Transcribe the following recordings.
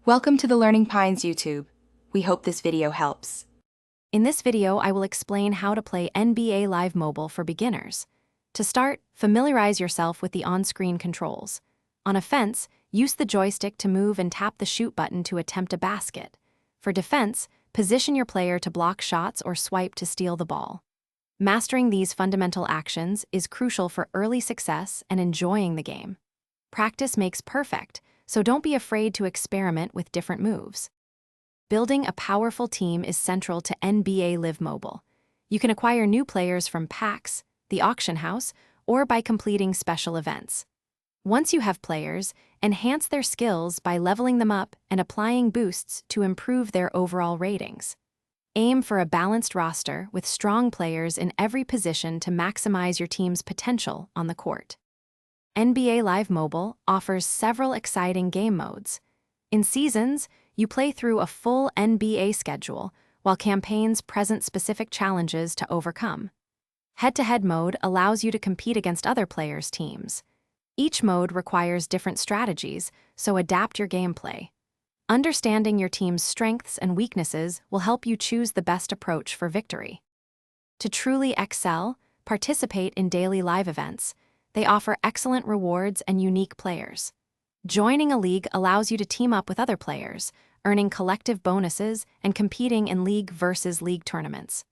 Welcome to the Learning Pines YouTube. We hope this video helps. In this video, I will explain how to play NBA Live Mobile for beginners. To start, familiarize yourself with the on-screen controls. On offense, use the joystick to move and tap the shoot button to attempt a basket. For defense, position your player to block shots or swipe to steal the ball. Mastering these fundamental actions is crucial for early success and enjoying the game. Practice makes perfect, so don't be afraid to experiment with different moves. Building a powerful team is central to NBA Live Mobile. You can acquire new players from packs, the auction house, or by completing special events. Once you have players, enhance their skills by leveling them up and applying boosts to improve their overall ratings. Aim for a balanced roster with strong players in every position to maximize your team's potential on the court. NBA Live Mobile offers several exciting game modes. In seasons, you play through a full NBA schedule, while campaigns present specific challenges to overcome. Head-to-head mode allows you to compete against other players' teams. Each mode requires different strategies, so adapt your gameplay. Understanding your team's strengths and weaknesses will help you choose the best approach for victory. To truly excel, participate in daily live events. They offer excellent rewards and unique players. Joining a league allows you to team up with other players, earning collective bonuses and competing in league versus league tournaments.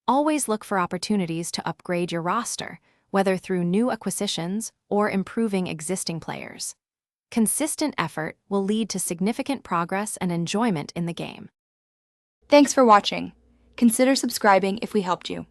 Always look for opportunities to upgrade your roster, whether through new acquisitions or improving existing players. Consistent effort will lead to significant progress and enjoyment in the game. Thanks for watching. Consider subscribing if we helped you.